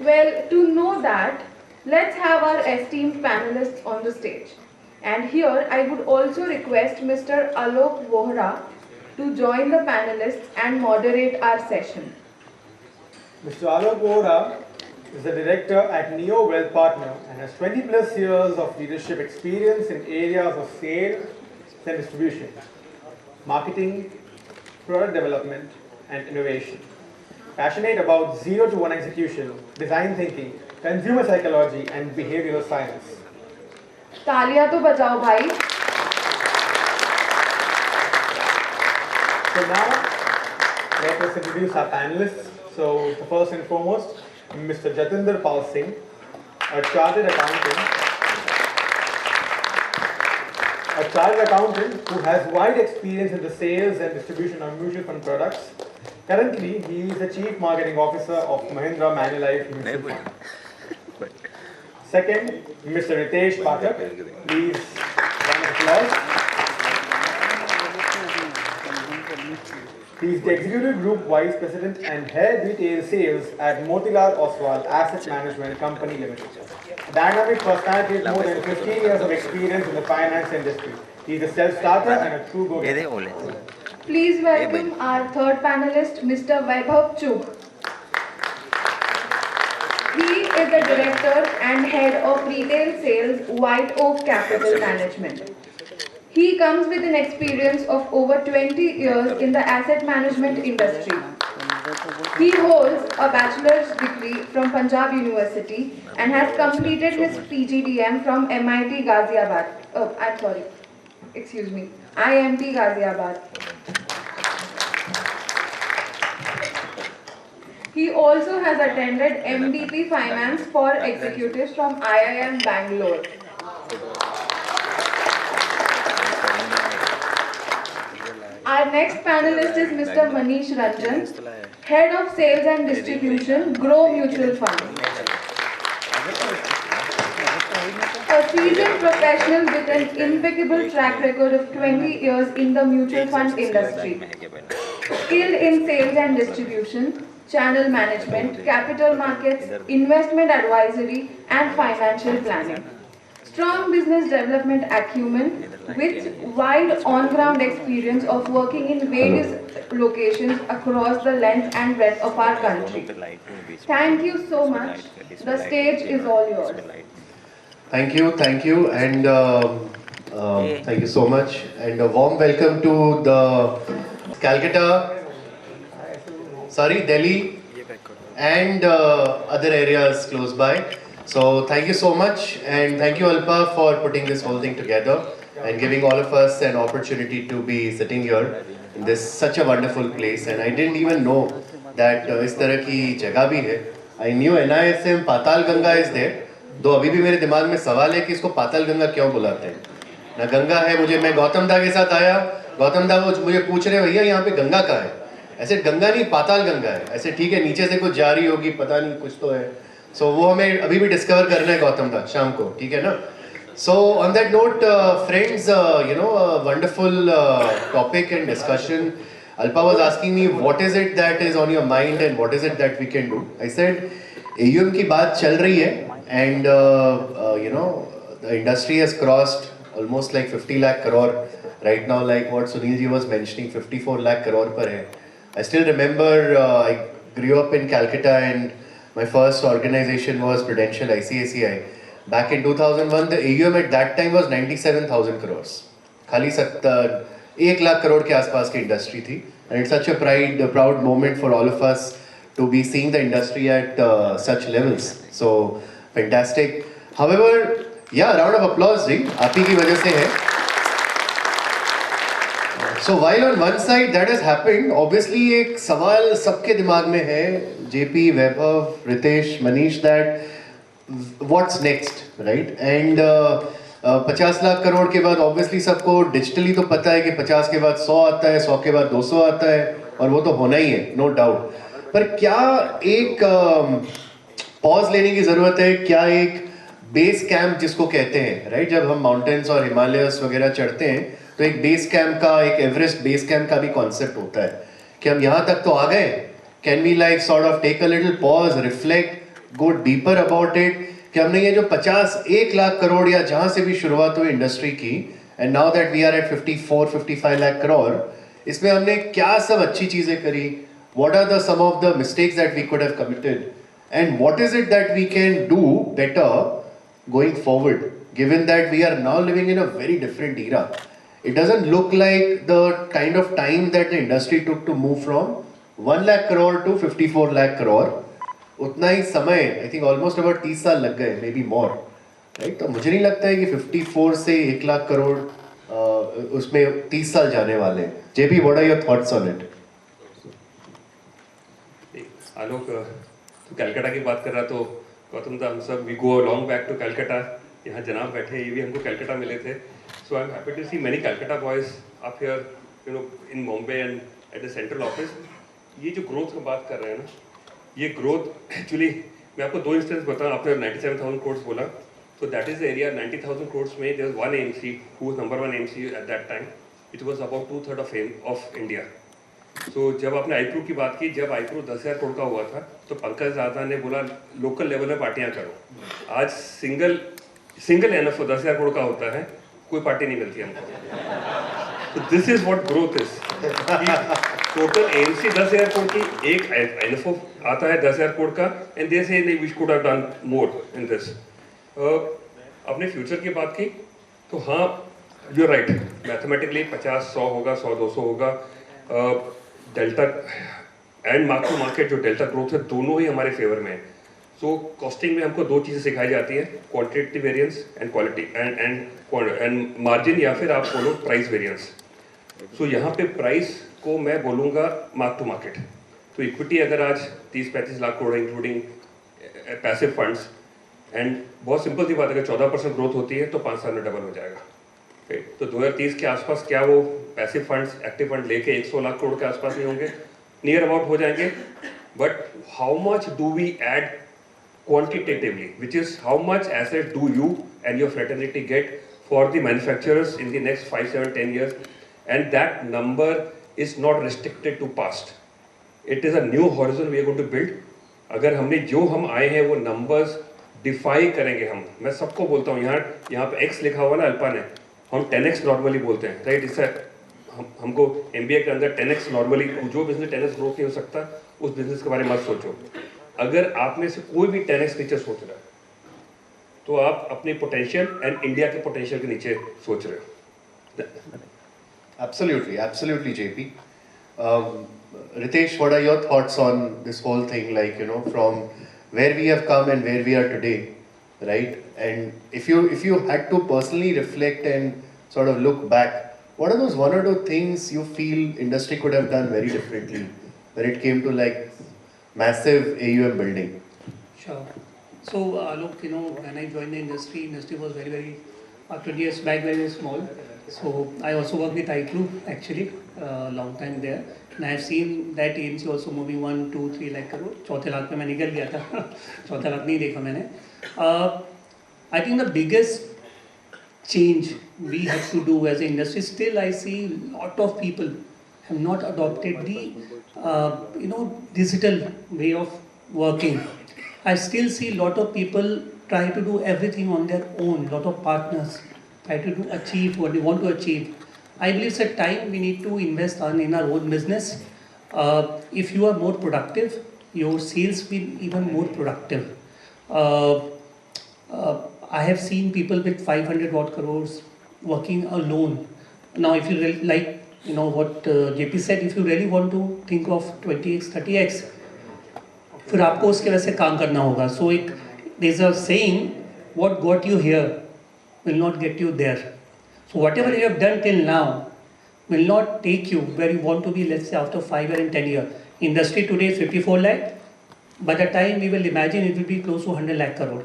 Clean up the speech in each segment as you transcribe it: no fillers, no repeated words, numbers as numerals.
Well, to know that, let's have our esteemed panelists on the stage. And here I would also request Mr. Alok Vohra to join the panelists and moderate our session. Mr. Alok Vohra is the director at Neo Wealth Partner and has 20 plus years of leadership experience in areas of sales and distribution, marketing, product development, and innovation. Passionate about 0 to 1 execution, design thinking, consumer psychology, and behavioral science. तालियां तो बजाओ भाई. So now, let us introduce our panelists. So, first and foremost, Mr. Jatinder Pal Singh, a chartered accountant who has wide experience in the sales and distribution of mutual fund products. Currently, he is the Chief Marketing Officer of Mahindra Manulife Mutual Fund. Second, Mr. Ritesh Pathak, please round of applause. He is the Executive Group Vice President and Head Retail Sales at Motilal Oswal Asset Management Company Limited. Dynamic personality with more than 15 years of experience in the finance industry. He is a self-starter and a true go-getter. Please welcome our third panelist, Mr. Vaibhav Chugh. He is the Director and Head of Retail Sales, White Oak Capital Management. He comes with an experience of over 20 years in the asset management industry. He holds a bachelor's degree from Punjab University and has completed his PGDM from MIT Ghaziabad. IMT Ghaziabad. He also has attended MDP Finance for Executives from IIM Bangalore. Our next panelist is Mr. Manish Ranjan, Head of Sales and Distribution, Grow Mutual Fund. A seasoned professional with an impeccable track record of 20 years in the mutual fund industry. Skilled in sales and distribution, channel management, capital markets, investment advisory, and financial planning. Strong business development acumen with wide on-ground experience of working in various locations across the length and breadth of our country. Thank you so much. The stage is all yours. Thank you, and thank you so much. And a warm welcome to the Delhi, and other areas close by. So thank you so much, and thank you Alpa for putting this whole thing together and giving all of us an opportunity to be sitting here in this such a wonderful place. And I didn't even know that इस तरह की जगह भी है. I knew NISM Patal Ganga is there. तो अभी भी मेरे दिमाग में सवाल है कि इसको पाताल गंगा क्यों बुलाते हैं. ना गंगा है. मैं गौतम दा के साथ आया. गौतम दा वो मुझे पूछ रहे भैया यहाँ पे गंगा कहाँ है. ऐसे गंगा नहीं, पाताल गंगा है. ऐसे ठीक है, नीचे से कुछ जा रही होगी, पता नहीं, कुछ तो है. सो वो हमें अभी भी डिस्कवर करना है गौतम दा शाम को, ठीक है ना. So on that note friends, wonderful topic and discussion. Alpa was asking me what is it that is on your mind and what is it that we can do. I said AUM की बात चल रही है and the industry has crossed almost like 50 lakh crore right now, like what Sunil ji was mentioning, 54 lakh crore per hai. I still remember I grew up in Calcutta and my first organization was Prudential ICICI. Back in 2001, the AUM at that time was 97,000 crores. खाली 1 lakh crore के आसपास की industry थी. And it's such a proud moment for all of us to be seeing the industry at such levels. So fantastic. However, yeah, round of applause जी, आप ही की वजह से है. So while on one side that has happened, obviously एक सवाल सबके दिमाग में है, JP, Vaibhav, Ritesh, Manish, that what's next, right? And 50 lakh crore के बाद obviously सबको digitally तो पता है कि 50 के बाद 100 आता है, 100 के बाद 200 आता है, और वो तो होना ही है, no doubt. पर क्या एक पॉज लेने की ज़रूरत है, क्या एक बेस कैंप जिसको कहते हैं, राइट? जब हम माउंटेन्स और हिमालयस वगैरह चढ़ते हैं तो एक बेस कैंप का, एक एवरेस्ट बेस कैंप का भी कॉन्सेप्ट होता है कि हम यहाँ तक तो आ गए. Can we like sort of take a little pause, reflect, go deeper about it कि हमने ये जो 1 लाख करोड़ या जहाँ से भी शुरुआत हुई इंडस्ट्री की, and now that we are at 54-55 lakh crore, इसमें हमने क्या सब अच्छी चीजें करी, what are the some of the mistakes that we could have committed, and what is it that we can do better going forward, given that we are now living in a very different era. It doesn't look like the kind of time that the industry took to move from 1 lakh crore to 54 lakh crore. उतना ही समय, I think almost about 30 साल लग गए, maybe more, right? तो मुझे नहीं लगता है कि 54 से 1 लाख करोड़ उसमें 30 साल जाने वाले हैं. JP, what are your thoughts on it? आलोक, तो कलकत्ता की बात कर रहा तो गौतम दा, हम सब we go long back to Calcutta. यहाँ जनाब बैठे हैं, ये भी हमको कलकत्ता मिले थे. So I am happy to see many Calcutta boys up here, you know, in Bombay and at the central office. ये जो ग्रोथ की बात कर रहे हैं ना, ये ग्रोथ एक्चुअली मैं आपको 2 इंस्टेंस बताऊँ. आपने 97,000 करोड़ बोला, तो that is the area. 90,000 crore में there was one MC who was number 1 MC at that time. It was about 2/3 of India. तो जब आपने आईप्रो की बात की, जब आईप्रो 10,000 करोड़ का हुआ था तो पंकज दादा ने बोला लोकल लेवल में पार्टियां करो. आज सिंगल एनएफ 10,000 करोड़ का होता है, कोई पार्टी नहीं मिलती हमको. तो this is what growth is. Total MC 10,000 crore की, एक एनएफ आता है 10,000 करोड़ का, and they say we could have done more in this. अपने फ्यूचर की बात की तो हाँ, यू आर राइट. मैथमेटिकली 50-100 होगा, 100-200 होगा. Delta and mark to market जो डेल्टा ग्रोथ है, दोनों ही हमारे फेवर में है. सो कॉस्टिंग में हमको 2 चीज़ें सिखाई जाती है, quantitative variance and quality and margin, या फिर आप बोलो प्राइस वेरिएंस. सो यहाँ पे प्राइस को मैं बोलूँगा मार्क टू मार्केट. तो इक्विटी अगर आज 30-35 लाख करोड़ है इंक्लूडिंग पैसिव फंड्स, एंड बहुत सिंपल सी बात है, अगर 14% ग्रोथ होती है तो 5 साल में डबल हो जाएगा. तो 2030 के आसपास क्या वो पैसिव फंड्स, एक्टिव फंड लेके 100 लाख करोड़ के आसपास नहीं होंगे, नियर अबाउट हो जाएंगे. But how much do we add quantitatively, which is how much asset do you and your fraternity get for the manufacturers in the next 5, 7, 10 years, and that number is not restricted to past. It is a new horizon we are going to build. अगर हमने जो हम आए हैं वो numbers DeFi करेंगे हम. मैं सबको बोलता हूँ, यहाँ पे एक्स लिखा हुआ ना अल्पा ने, हम 10x नॉर्मली बोलते हैं, राइट? इससे हमको MBA के अंदर 10x नॉर्मली, जो बिजनेस 10x ग्रोथ नहीं हो सकता उस बिजनेस के बारे में मत सोचो. अगर आप में से कोई भी 10x नीचे सोच रहा है तो आप अपने पोटेंशियल एंड इंडिया के पोटेंशियल के नीचे सोच रहे हो. Absolutely, JP. Ritesh, what are your thoughts on this whole thing? Like, you know, from where we have come and where we are today, right? And if you had to personally reflect and sort of look back, what are those 1 or 2 things you feel industry could have done very differently when it came to like massive AUM building? Sure. So look, you know, when I joined the industry was very 20 years back, very small. So I also worked with iPro actually, long time there. And I have seen that AMC also moving 1, 2, 3 lakh crore. 4 lakh में मैं निकल गया था. 4 लाख नहीं देखा मैंने. I think the biggest change we have to do as an industry, still I see lot of people have not adopted the digital way of working. I still see lot of people try to do everything on their own. Lot of partners try to achieve what they want to achieve. I believe it's a time we need to invest in our own business. If you are more productive, your sales will be even more productive. I have seen people with 500 odd crores working alone. Now, if you really, like, you know what JP said, if you really want to think of 20x, 30x, फिर आपको उसके वैसे काम करना होगा. So there's a saying, what got you here will not get you there. So whatever you have done till now will not take you where you want to be, let's say after 5 years and 10 years. Industry today is 54 lakh. By the time we will imagine it will be close to 100 lakh crore.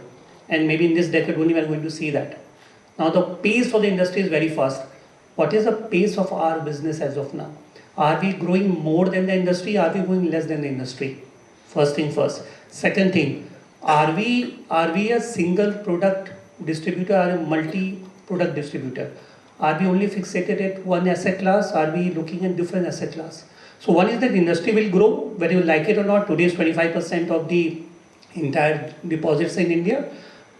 And maybe in this decade only we are going to see that. Now the pace for the industry is very fast. What is the pace of our business as of now? Are we growing more than the industry? Are we growing less than the industry? First thing first. Second thing, are we a single product distributor or a multi-product distributor? Are we only fixated at one asset class? Are we looking at different asset class? So one is that industry will grow, whether you like it or not. Today is 25% of the entire deposits in India.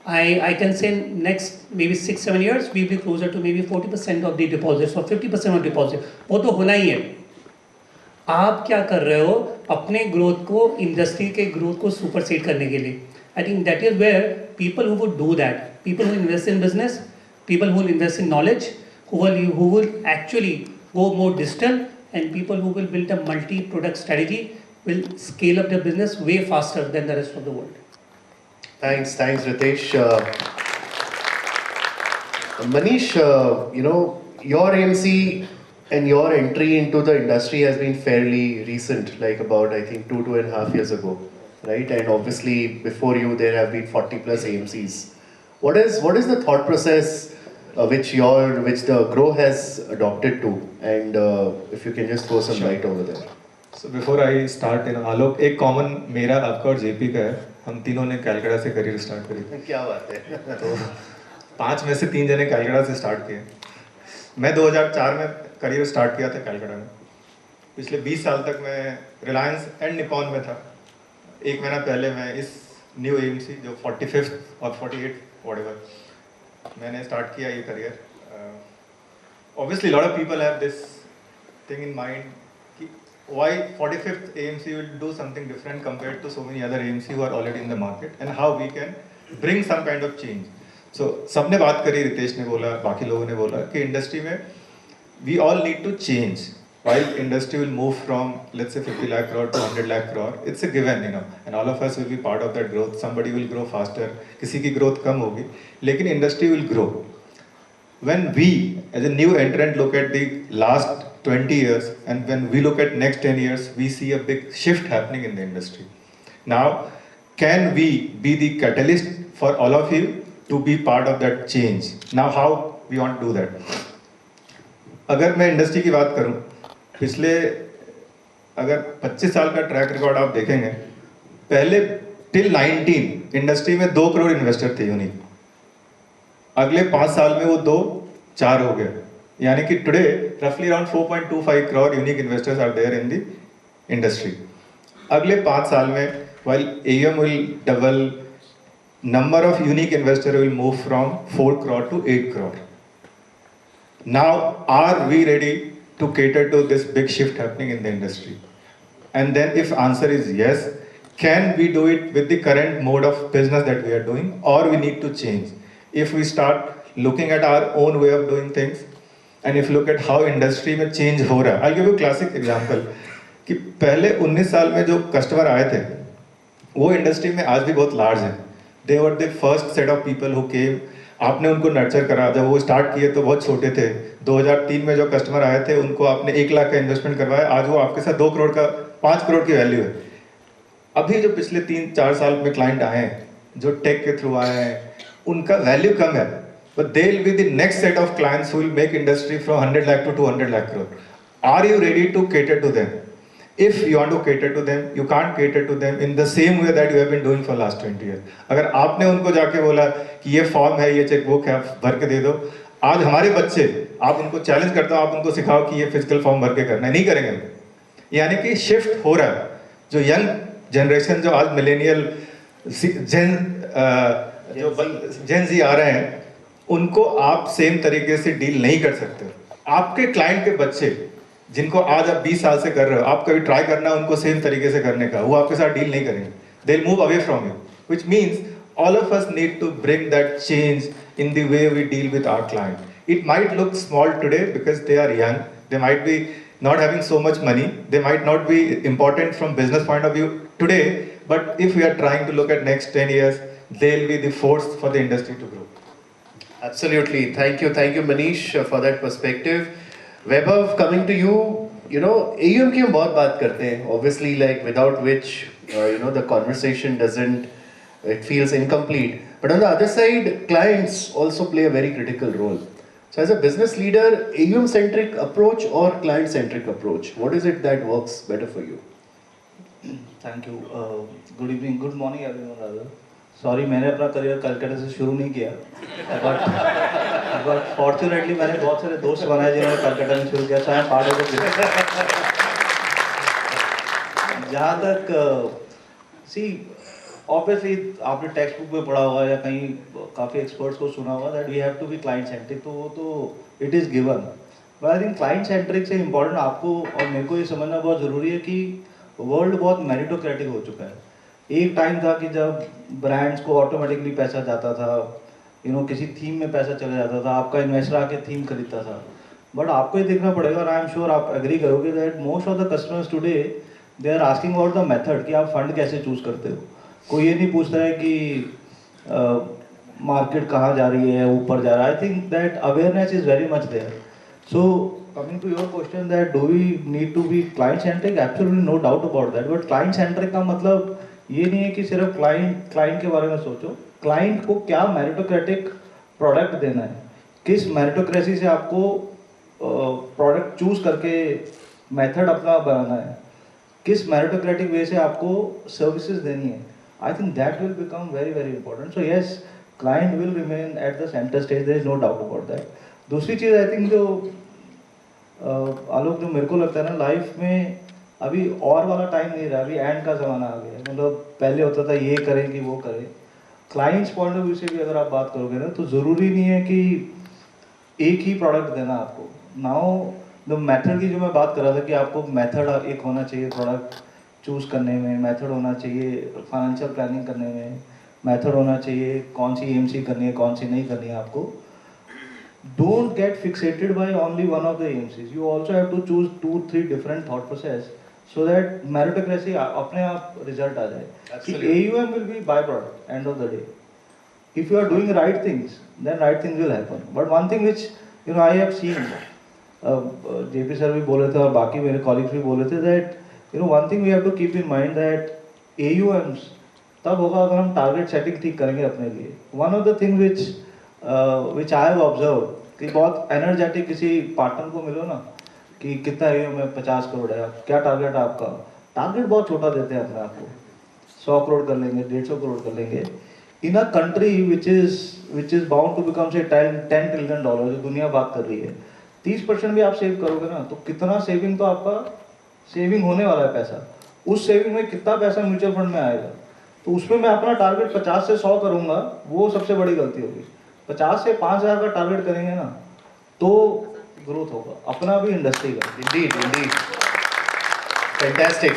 I can say next maybe 6-7 years we'll be closer to maybe 40% of the deposits or 50% of deposit. वो तो होना ही है. आप क्या कर रहे हो अपने ग्रोथ को इंडस्ट्री के ग्रोथ को सुपरसीड करने के लिए? I think that is where people who would do that, people who invest in business, people who invest in knowledge, who will actually go more digital, and people who will build a multi-product strategy will scale up their business way faster than the rest of the world. Thanks, Ritesh. Manish, your AMC and your entry into the industry has been fairly recent, like about I think 2.5 years ago, right? And obviously before you there have been 40 plus AMCs. What is the thought process which the Grow has adopted to, and if you can just throw some light over there. So before I start, आलोक, एक common मेरा आपका और JP का है. हम तीनों ने कैलकाटा से करियर स्टार्ट करी. क्या बात है. तो 5 में से 3 जने कैलकाटा से स्टार्ट किए. मैं 2004 में करियर स्टार्ट किया था कैलकाटा में. पिछले 20 साल तक मैं रिलायंस एंड निपॉन में था. एक महीना पहले मैं इस न्यू एएमसी जो 45th और 48th व्हाटएवर मैंने स्टार्ट किया ये career. Obviously lot of people have this thing in mind कि why 45th AMC will do something different compared to so many other AMC who are already in the market, and how we can bring some kind of change. So सबने बात करी, रितेश ने बोला, बाकी लोगों ने बोला कि इंडस्ट्री में we all need to change. While industry will move from let's say 50 lakh crore to 100 lakh crore, it's a given, and all of us will be part of that growth. Somebody will grow faster, किसी की growth कम होगी, लेकिन industry will grow. When we as a new entrant look at the last 20 years and when we look at next 10 years, we see a big shift happening in the industry. Now, can we be the catalyst for all of you to be part of that change? Now, how we want to do that? अगर मैं industry की बात करूं, पिछले अगर 25 साल का track record आप देखेंगे, पहले टिल 19 इंडस्ट्री में 2 करोड़ इन्वेस्टर थे यूनिक. अगले 5 साल में वो 4 हो गए. यानी कि टुडे रफली around 4.25 crore unique investors are there in the industry. अगले 5 साल में while AUM will double, number of unique investor will move from 4 crore to 8 crore. Now, are we ready to cater to this big shift happening in the industry? And then if answer is yes, can we do it with the current mode of business that we are doing, or we need to change? If we start looking at our own way of doing things, and if you look at how industry में change हो रहा है, I'll give you a classic example कि पहले 19 साल में जो customer आए थे वो इंडस्ट्री में आज भी बहुत लार्ज हैं. They were the first set of people who came. आपने उनको नर्चर करा. जब वो स्टार्ट किए तो बहुत छोटे थे. 2003 में जो कस्टमर आए थे उनको आपने 1 लाख का इन्वेस्टमेंट करवाया. आज वो आपके साथ 2 करोड़ का 5 करोड़ की वैल्यू है. अभी जो पिछले 3-4 साल में क्लाइंट आए हैं जो टेक के थ्रू आए हैं उनका वैल्यू कम है. But they will be the next set of clients who will make industry from 100 lakh to 200 lakh crore. Are you ready to cater to them? If you want to cater to them, you can't cater to them in the same way that you have been doing for last 20 years. अगर आपने उनको जाके बोला कि ये form है, ये chequebook है, भर के दे दो. आज हमारे बच्चे, आप उनको चैलेंज करते हो, आप उनको सिखाओ कि ये फिजिकल फॉर्म भर के करना है, नहीं करेंगे. यानी कि शिफ्ट हो रहा है. जो यंग जनरेशन जो आज मिलेनियल जेन जी आ रहे हैं उनको आप सेम तरीके से डील नहीं कर सकते. आपके क्लाइंट के बच्चे जिनको आज आप 20 साल से कर रहे हो, आप कभी ट्राई करना उनको सेम तरीके से करने का, वो आपके साथ डील नहीं करेंगे. They will move away from you, which means all of us need to bring that change in the way we deal with our client. It might look small today because they are young, they might be not having so much money, they might not be important from business point of view today, but if we are trying to look at next 10 years, they'll be the force for the industry to grow. Absolutely. Thank you Manish for that perspective. Vaibhav, coming to you, AUM की हम बहुत बात करते हैं, obviously like without which the conversation it feels incomplete. But on the other side, clients also play a very critical role. So as a business leader, AUM centric approach or client centric approach, what is it that works better for you? Thank you. Good evening, good morning everyone. Sorry, मैंने अपना career Calcutta से शुरू नहीं किया, but fortunately मैंने बहुत सारे दोस्त बनाए जिन्होंने कलकत्ता में शुरू किया. So I am part of it. जहाँ तक see ऑब्वियसली आपने टेक्स्ट बुक में पढ़ा होगा या कहीं काफ़ी एक्सपर्ट्स को सुना होगा that we have to be client centric, तो वो तो it is given. But I think client centric से इम्पोर्टेंट आपको और मेरे को ये समझना बहुत ज़रूरी है कि वर्ल्ड बहुत मेरिटोक्रेटिक हो चुका है। एक टाइम था कि जब ब्रांड्स को ऑटोमेटिकली पैसा जाता था, किसी थीम में पैसा चला जाता था, आपका इन्वेस्टर आके थीम खरीदता था। बट आपको ये देखना पड़ेगा, और आई एम श्योर आप एग्री करोगे that most of the customers today they are asking about the method कि आप फंड कैसे चूज करते हो। कोई ये नहीं पूछता है कि मार्केट कहाँ जा रही है, ऊपर जा रहा है। I think that awareness is very much there. So coming to your question that do we need to be client centric, absolutely no doubt about that. But client centric का मतलब ये नहीं है कि सिर्फ क्लाइंट के बारे में सोचो। क्लाइंट को क्या मेरिटोक्रेटिक प्रोडक्ट देना है, किस मेरिटोक्रेसी से आपको प्रोडक्ट चूज करके मेथड अपना बनाना है, किस मेरिटोक्रेटिक वे से आपको सर्विसेज देनी है। I think that will become very very important. So yes, client will remain at the centre stage, there is no doubt about that. दूसरी चीज़ आई थिंक जो आलोक, जो मेरे को लगता है ना लाइफ में अभी और वाला टाइम नहीं रहा, अभी एंड का ज़माना आ गया है। मतलब पहले होता था ये करें कि वो करें। क्लाइंट्स पॉइंट ऑफ व्यू से भी अगर आप बात करोगे ना, तो ज़रूरी नहीं है कि एक ही प्रोडक्ट देना आपको। नाउ द मेथड की जो मैं बात कर रहा था कि आपको मेथड एक होना चाहिए प्रोडक्ट चूज करने में, मेथड होना चाहिए फाइनेंशियल प्लानिंग करने में, मेथड होना चाहिए कौन सी एएमसी करनी है कौन सी नहीं करनी है आपको। Don't get fixated by only one of the AMCs, you also have to choose 2-3 different thought process so that meritocracy अपने आप रिजल्ट आ जाए कि AUM will be by product end of the day. If you are doing right things, then right things will happen. But one thing which I have seen, JP sir भी बोले थे और बाकी मेरे colleagues भी बोले थे that one thing we have to keep in mind that AUMs तब होगा अगर हम target setting ठीक करेंगे अपने लिए। One of the things which I have observed कि बहुत energetic किसी partner को मिलो ना कि कितना AUM है, 50 करोड़ है, क्या टारगेट है आपका, टारगेट बहुत छोटा देते हैं अपने आप को, 100 करोड़ कर लेंगे, 150 करोड़ कर लेंगे। In a country which is bound to become say $10 trillion, जो दुनिया बात कर रही है, 30% भी आप सेव करोगे ना, तो कितना सेविंग, तो आपका सेविंग होने वाला है पैसा। उस सेविंग में कितना पैसा म्यूचुअल फंड में आएगा, तो उसमें मैं अपना टारगेट 50 से 100 करूंगा, वो सबसे बड़ी गलती होगी। 50 से 5000 का टारगेट करेंगे ना, तो ग्रोथ होगा अपना भी, इंडस्ट्री का। Indeed.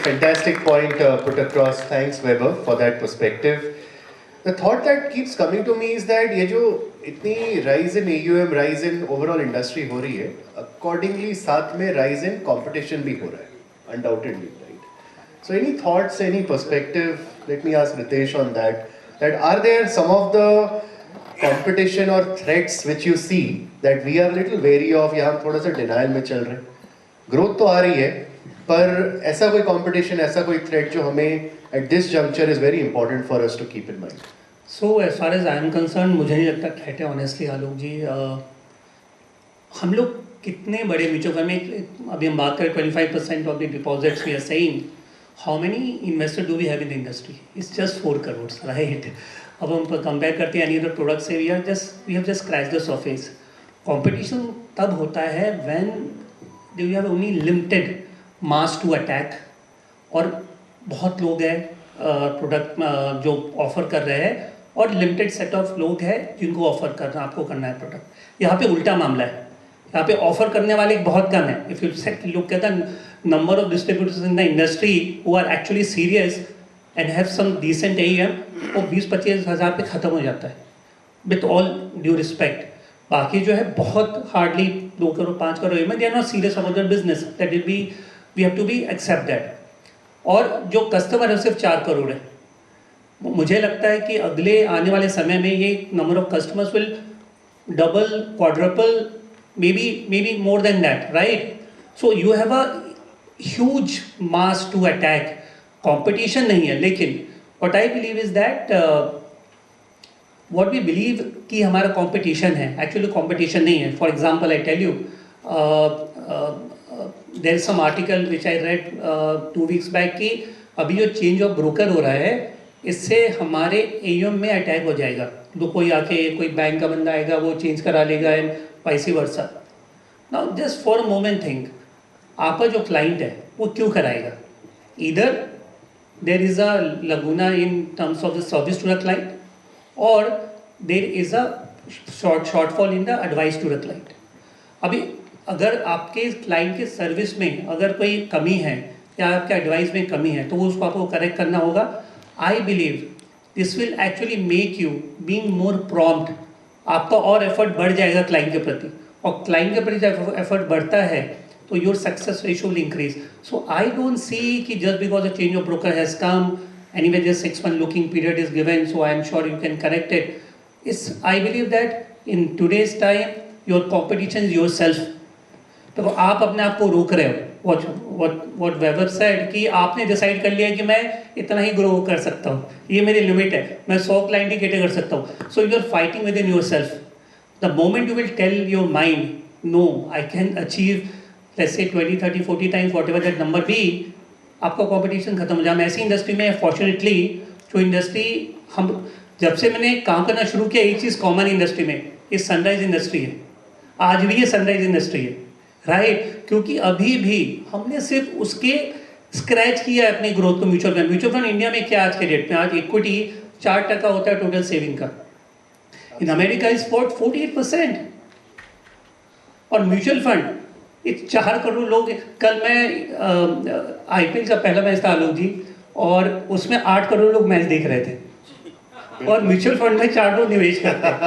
Fantastic point put across. Thanks, Weber, for that perspective. The thought that keeps coming to me is that ये जो इतनी rise in AUM, rise in overall industry हो रही है, accordingly साथ में rise in competition भी हो रहा है, undoubtedly, right? So any thoughts, any perspective? Let me ask Ritesh on that. That are there some of the competition or threats which you see that we are little wary of, या हम थोड़ा सा denial में चल रहे हैं? Growth तो आ रही है, पर ऐसा कोई competition, ऐसा कोई threat जो हमें at this juncture is very important for us to keep in mind. So as far as I am concerned, मुझे नहीं लगता थ्रेट है ऑनेस्टली आलोक जी। हम लोग कितने बड़े म्यूचुअल फंड में, अभी हम बात करें 25% of the deposits we are saying, how many investor do we have in the industry? It's just 4 crore, right? अब हम कंपेयर करते हैं एनी अदर प्रोडक्ट से, we have just scratch the surface. Competition तब होता है when you have only limited mass to attack, और बहुत लोग हैं प्रोडक्ट जो ऑफर कर रहे हैं, और लिमिटेड सेट ऑफ लोग हैं जिनको ऑफर करना, आपको करना है प्रोडक्ट। यहाँ पे उल्टा मामला है, यहाँ पे ऑफर करने वाले बहुत कम है। If you look at the number of distributors in the industry who are actually serious and have some decent AUM, वो 20-25 हज़ार पे ख़त्म हो जाता है, विथ ऑल ड्यू रिस्पेक्ट। बाकी जो है बहुत hardly 2 crore 5 crore AUM, they are not serious about their business, that will be, we have to be accept that. और जो कस्टमर है सिर्फ 4 करोड़ है। मुझे लगता है कि अगले आने वाले समय में ये number of customers will double, quadruple, may be more than that, right? So you have a huge mass to attack. Competition नहीं है, लेकिन what I believe is that what we believe कि हमारा कंपटीशन है, एक्चुअली कंपटीशन नहीं है। For example I tell you, there is some article which I read 2 weeks back कि अभी जो चेंज ऑफ ब्रोकर हो रहा है, इससे हमारे AUM में अटैक हो जाएगा। तो कोई आके, कोई बैंक का बंदा आएगा, वो चेंज करा लेगा, and vice versa. Now just for a moment think, आपका जो क्लाइंट है वो क्यों कराएगा? इधर there is a laguna in terms of the service to the client, or there is a shortfall in the advice to the client. अभी अगर आपके क्लाइंट के सर्विस में अगर कोई कमी है या आपके एडवाइस में कमी है तो वो उसको आपको करेक्ट करना होगा. I believe this will actually make you being more prompt. आपका और एफर्ट बढ़ जाएगा क्लाइंट के प्रति, और क्लाइंट के प्रति जब एफर्ट बढ़ता है तो your success ratio will increase. So I don't see कि just because a change of broker has come, anyway this 6 month looking period is given, so I am sure you can correct it. I believe that in today's time your competition is yourself. तो आप अपने आप को रोक रहे हो. what Weber said कि आपने डिसाइड कर लिया कि मैं इतना ही ग्रो कर सकता हूँ, ये मेरी लिमिट है, मैं 100 क्लाइंट ही कैटर कर सकता हूँ. So you are fighting within yourself. The moment you will tell your mind no I can achieve let's say 20, 30, 40 times whatever that number be, आपका कंपटीशन खत्म हो जाए. हम ऐसी इंडस्ट्री में फॉर्चुनेटली जो इंडस्ट्री हम जब से मैंने काम करना शुरू किया, एक चीज़ कॉमन इंडस्ट्री में इस सनराइज इंडस्ट्री है. आज भी ये सनराइज इंडस्ट्री है, राइट? क्योंकि अभी भी हमने सिर्फ उसके स्क्रैच किया है अपने ग्रोथ को. म्यूचुअल फंड इंडिया में क्या आज के डेट में, आज इक्विटी 4% होता है टोटल सेविंग का. In America is 48%. और म्यूचुअल फंड 4 करोड़ लोग. कल मैं आईपीएल का पहला मैच था आलोक जी, और उसमें 8 करोड़ लोग मैच देख रहे थे, और म्यूचुअल फंड में 4 लोग निवेश करते हैं,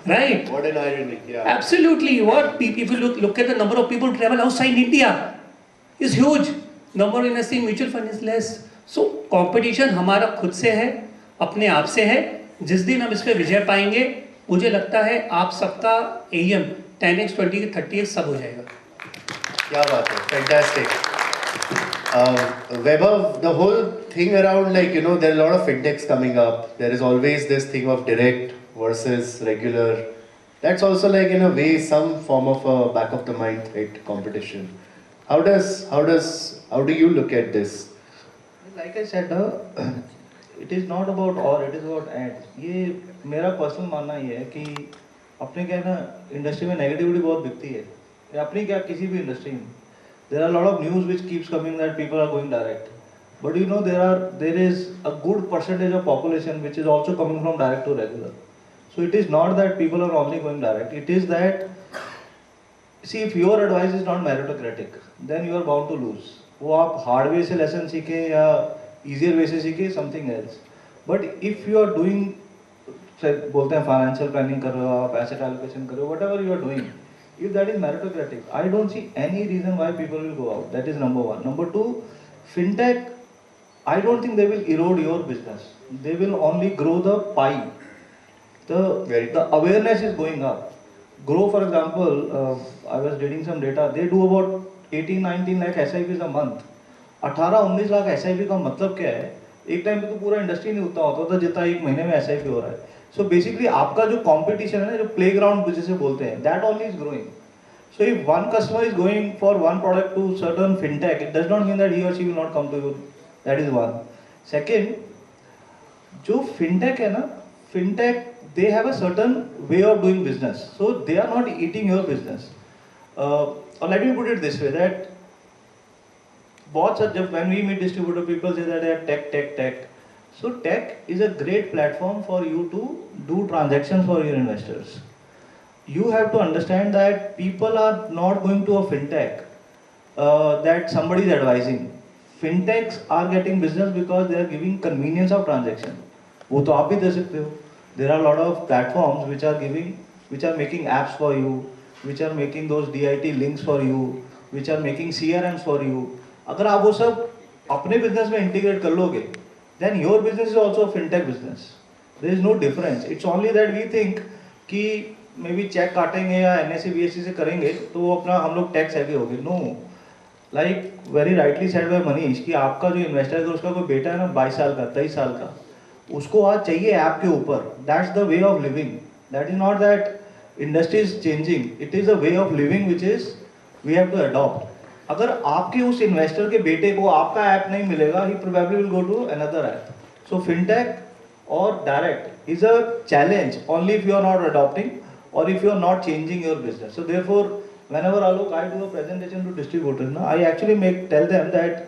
right? What an irony, yeah. Absolutely. What if you look at the number of people travel outside India is huge. Number investing in mutual fund is less. So competition हमारा खुद से है, अपने आप से है. जिस दिन हम इस पे विजय पाएंगे, मुझे लगता है आप सबका AUM 10x 20x 30x सब हो जाएगा. क्या बात है, fantastic. Weber, the whole thing around, like, you know, there are a lot of fintechs coming up. There is always this thing of direct versus regular. That's also, like, in a way, some form of a back of the mind threat competition. How do you look at this? Like I said, it is not about or, it is about and. ये मेरा personal मानना ये है कि अपने क्या है ना, इंडस्ट्री में नेगेटिविटी बहुत दिखती है, या अपनी क्या किसी भी इंडस्ट्री में. There are lot of news which keeps coming that people are going direct, but you know there is a good percentage of population which is also coming from direct to regular. So it is not that people are only going direct, it is that see if your advice is not meritocratic then you are bound to lose. वो आप hard way से lesson सीखें या easier way से सीखें, something else. But if you are doing, बोलते हैं financial planning कर रहे हो आप, एसेट एलोकेशन कर रहे हो, whatever you are doing, if that is meritocratic, I don't see any reason why people will go out. That is number one. Number two, fintech, I don't think they will erode your business. They will only grow the pie. The awareness is going up. Grow, for example, I was reading some data, they do about 18-19 lakh SIPs a month. 18-19 lakh SIP का मतलब क्या है? एक time पे तो पूरा industry नहीं उतना होता था जितना एक महीने में SIP हो रहा है. So basically आपका जो competition है ना, जो playground जिसे बोलते हैं, that only is growing. So if one customer is going for one product to certain fintech, it does not mean that he or she will not come to you. That is one. Second, जो fintech है ना, fintech they have a certain way of doing business. So they are not eating your business. Or let me put it this way, that बहुत सारे जब when we meet distributor, people say that they are tech. So tech is a great platform for you to do transactions for your investors. You have to understand that people are not going to a fintech that somebody is advising. Fintechs are getting business because they are giving convenience of transaction. वो तो आप भी दे सकते हो. There are a lot of platforms which are making apps for you, which are making those DIT links for you, which are making CRMs for you. अगर आप वो सब अपने बिजनेस में इंटीग्रेट कर लोगे, then your business is also a fintech business. There is no difference. It's only that we think कि maybe check काटेंगे या NSE BSE से करेंगे तो वो अपना हम लोग टैक्स हैवी हो गए. No, like very rightly said by Manish कि आपका जो इन्वेस्टर है उसका कोई बेटा है ना 22 साल का 23 साल का, उसको आज चाहिए ऐप के ऊपर. That's the way of living. That is not that industry is changing. It is a way of living which is we have to adopt. अगर आपके उस इन्वेस्टर के बेटे को आपका ऐप नहीं मिलेगा, he probably will go to another app. So fintech or direct is a challenge only if you are not adopting or if you are not changing your business. So therefore, whenever I do a presentation to distributors, I actually tell them that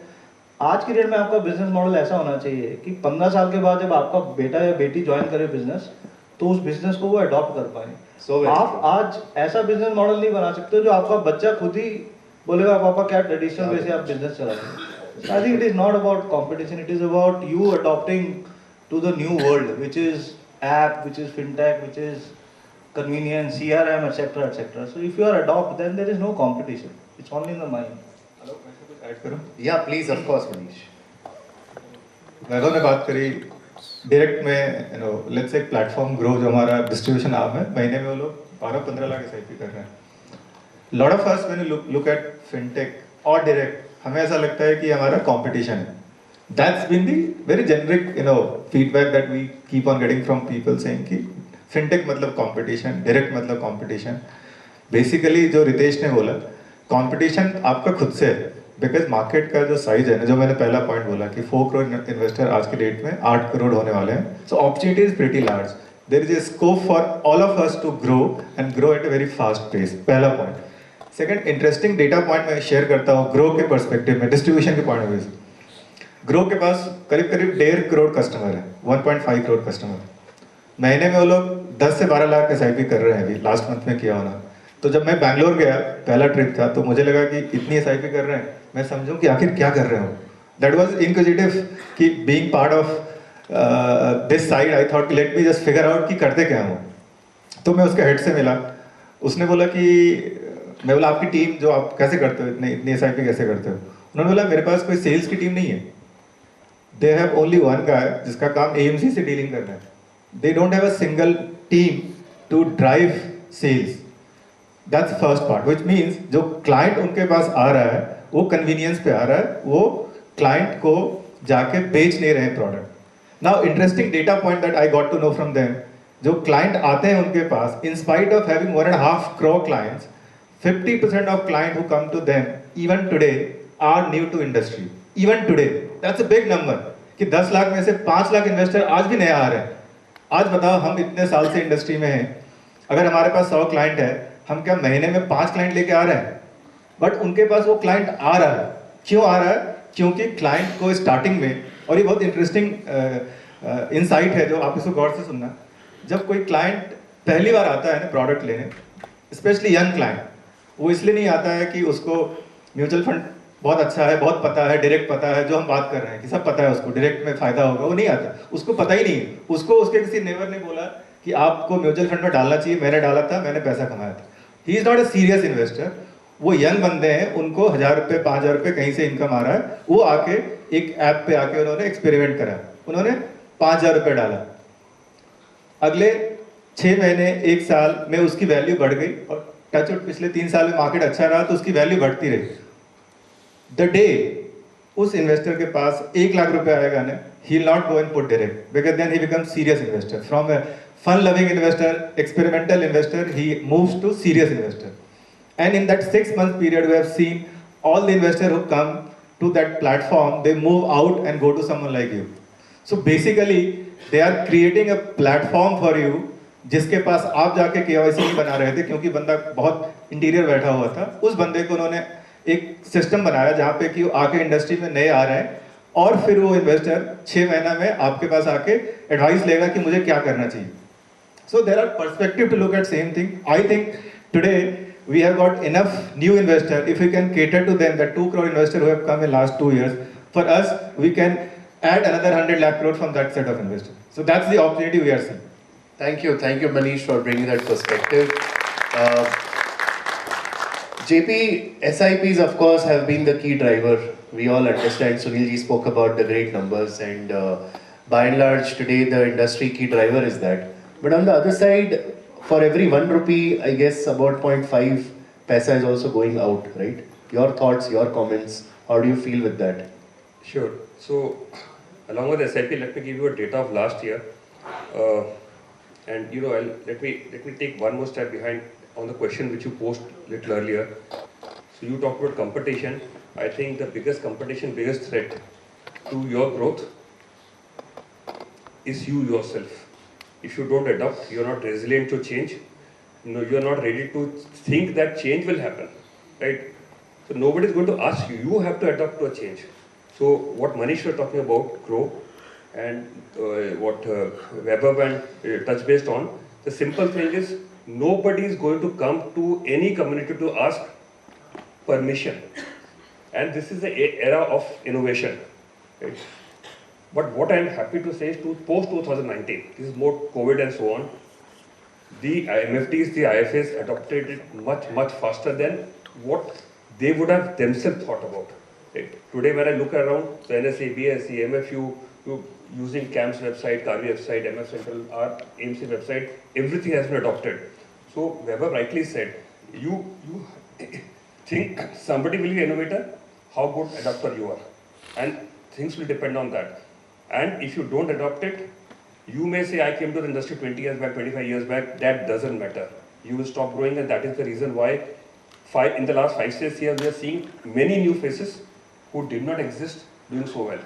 आज की date में आपका business model ऐसा होना चाहिए कि 15 साल के बाद जब आपका बेटा या बेटी ज्वाइन करे बिजनेस, तो उस बिजनेस को वो अडॉप्ट कर पाए। आप आज ऐसा बिजनेस मॉडल नहीं बना सकते जो आपका बच्चा खुद ही बोलेगा पापा क्या ट्रेडिशनल वे से आप बिजनेस चला रहे हैं। I think it is not about competition, it is about you adopting to the new world which is app, which is fintech, which is convenience, CRM, etc. etc. So if you are adopt, then there is no competition. It's only in the mind. Hello, मैं कुछ add करूं? Yeah, please, of course, Manish. वैभव ने बात करी direct में, let's say platform grow जो हमारा distribution arm है, महीने में वो लोग 12-15 लाख SIP कर रहे हैं। Lot of us when you look at fintech और डायरेक्ट, हमें ऐसा लगता है कि हमारा कंपटीशन है। That's been the very generic feedback that we keep on getting from people saying कि फिनटेक मतलब कंपटीशन, डायरेक्ट मतलब कंपटीशन। बेसिकली जो रितेश ने बोला, कंपटीशन आपका खुद से है, बिकॉज मार्केट का जो साइज है ना, जो मैंने पहला पॉइंट बोला कि 4 करोड़ इन्वेस्टर आज के डेट में 8 करोड़ होने वाले हैं। So opportunity is pretty large, there is a scope for all of us to grow and grow at a very fast pace. पहला point. Second, interesting data point मैं शेयर करता हूँ ग्रो के पर्सपेक्टिव में, डिस्ट्रीब्यूशन के point of view से। Groww के पास करीब 1.5 करोड़ कस्टमर है, 1.5 करोड़ कस्टमर। महीने में वो लोग 10 से 12 लाख SIP कर रहे हैं, अभी लास्ट मंथ में किया होना। तो जब मैं बैंगलोर गया, पहला ट्रिप था, तो मुझे लगा कि इतनी SIP कर रहे हैं, मैं समझूं कि आखिर क्या कर रहे हो। दैट वाज इंक्विजिटिव कि being part of this side, I thought let me just figure out कि करते क्या हो। तो मैं उसके हेड से मिला, उसने बोला कि मैं बोला आपकी टीम जो आप कैसे करते हो, इतनी SIP कैसे करते हो। उन्होंने बोला मेरे पास कोई सेल्स की टीम नहीं है, they have only one guy जिसका काम AMC से डीलिंग करना है। They don't have a single team to drive sales. That's the first part, which means जो client उनके पास आ रहा है, वो convenience पे आ रहा है, वो client को जाके बेच नहीं रहे product। Now interesting data point that I got to know from them, जो client आते हैं उनके पास, in spite of having 1.5 crore clients, 50% of clients who come to them even today are new to industry. Even today, that's a big number. कि 10 लाख में से 5 lakh investor आज भी नया आ रहे हैं। आज बताओ, हम इतने साल से इंडस्ट्री में हैं, अगर हमारे पास 100 क्लाइंट है, हम क्या महीने में 5 क्लाइंट लेके आ रहे हैं? बट उनके पास वो क्लाइंट आ रहा है। क्यों आ रहा है? क्योंकि क्लाइंट को स्टार्टिंग में, और ये बहुत इंटरेस्टिंग इनसाइट है जो आप इसको गौर से सुनना, जब कोई क्लाइंट पहली बार आता है ना प्रोडक्ट लेने, स्पेशली यंग क्लाइंट, वो इसलिए नहीं आता है कि उसको म्यूचुअल फंड बहुत अच्छा है, बहुत पता है, डायरेक्ट पता है, जो हम बात कर रहे हैं कि सब पता है उसको, डायरेक्ट में फायदा होगा, वो नहीं आता, उसको पता ही नहीं है। उसको उसके किसी नेबर ने बोला कि आपको म्यूचुअल फंड में डालना चाहिए, मैंने डाला था, मैंने पैसा कमाया था। He is not a serious investor. वो यंग बंदे हैं, उनको 1000 रुपये 5000 रुपये कहीं से इनकम आ रहा है, वो आके एक ऐप पे आके उन्होंने एक्सपेरिमेंट करा, उन्होंने 5000 रुपये डाला। अगले 6 महीने 1 साल में उसकी वैल्यू बढ़ गई, और टच वुड पिछले 3 साल में मार्केट अच्छा रहा तो उसकी वैल्यू बढ़ती रही। द डे उस इन्वेस्टर के पास 1 लाख रुपए आएगा ना, he will not go and put direct, because then he becomes serious investor. From a fun loving investor, experimental investor, he moves to serious investor. And in that 6 month period, we have seen all the investors who come to that platform, they move out and go to someone like you. So basically they are creating a platform for you, जिसके पास आप जाके KYC नहीं बना रहे थे क्योंकि बंदा बहुत इंटीरियर बैठा हुआ था। उस बंदे को उन्होंने एक सिस्टम बनाया जहाँ पे कि वो आके इंडस्ट्री में नए आ रहे हैं, और फिर वो इन्वेस्टर 6 महीना में आपके पास आके एडवाइस लेगा कि मुझे क्या करना चाहिए। So there are perspective to look at same thing. I think today we have got enough new investor. If we can cater to them, that 2 crore investor who have come in last 2 years, for us we can add another 100 lakh crore from that set of investors. So that's the opportunity we are seeing. Thank you Manish for bringing that perspective. JP, SIPs of course have been the key driver. We all understand, Sunil ji spoke about the great numbers, and by and large today the industry key driver is that. But on the other side, for every 1 rupee, I guess about 0.5 paisa is also going out, right? Your thoughts, your comments, how do you feel with that? Sure. So, along with SIP, let me give you a data of last year, and let me take one more step behind on the question which you posed a little earlier. So you talked about competition. I think the biggest competition, biggest threat to your growth is you yourself. If you don't adapt, you're not resilient to change. You're not ready to think that change will happen, right? So nobody is going to ask you. You have to adapt to a change. So what Manish was talking about, Grow, and what Vaibhav and touch based on, the simple thing is nobody is going to come to any community to ask permission. And this is the era of innovation. Right? But what I am happy to say is to post 2019, this is more COVID and so on, the MFDs, the IFAs adopted it much faster than what they would have themselves thought about. Right? Today when I look around, so NSA, BSc, MFU, using CAM's website, CARI website, MF Central, our AMC website, everything has been adopted. So Weber rightly said, you think somebody will be innovator, how good adopter you are. And things will depend on that. And if you don't adopt it, you may say, I came to the industry 20 years back, 25 years back, that doesn't matter. You will stop growing, and that is the reason why in the last 5-6 years, we are seeing many new faces who did not exist doing so well.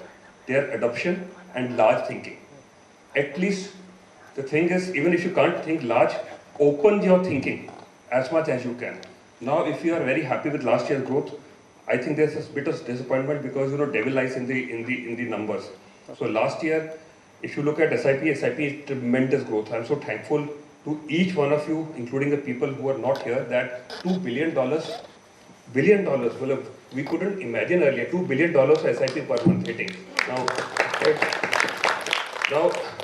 Their adoption and large thinking. At least the thing is, even if you can't think large, open your thinking as much as you can. Now, if you are very happy with last year's growth, I think there's a bit of disappointment because devil lies in the numbers. So last year, if you look at SIP is tremendous growth. I'm so thankful to each one of you, including the people who are not here, that $2 billion, well, we couldn't imagine earlier, $2 billion for SIP per month hitting. Now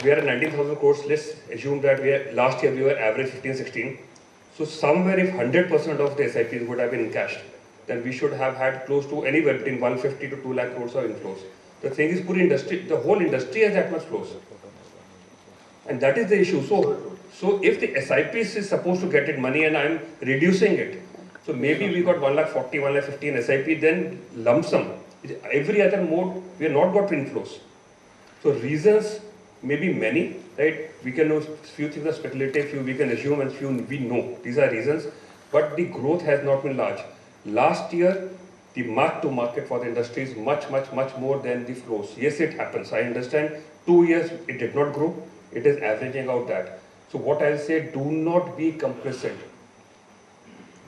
we are at 19,000 crores. Let's assume that last year we were average 15-16. So somewhere if 100% of the SIPs would have been encashed, then we should have had close to anywhere between 150 to 2 lakh crores of inflows. The thing is, the whole industry has that much flows. And that is the issue. So if the SIPs is supposed to get it money and I'm reducing it, so maybe we got 140, 150 in SIP, then lump sum. Every other mode, we have not got inflows. So reasons may be many, right? We can know few things are speculative, few we can assume, and few we know. These are reasons. But the growth has not been large. Last year, the mark to market for the industry is much more than the flows. Yes, it happens. I understand 2 years it did not grow. It is averaging out that. So what I'll say, do not be complacent.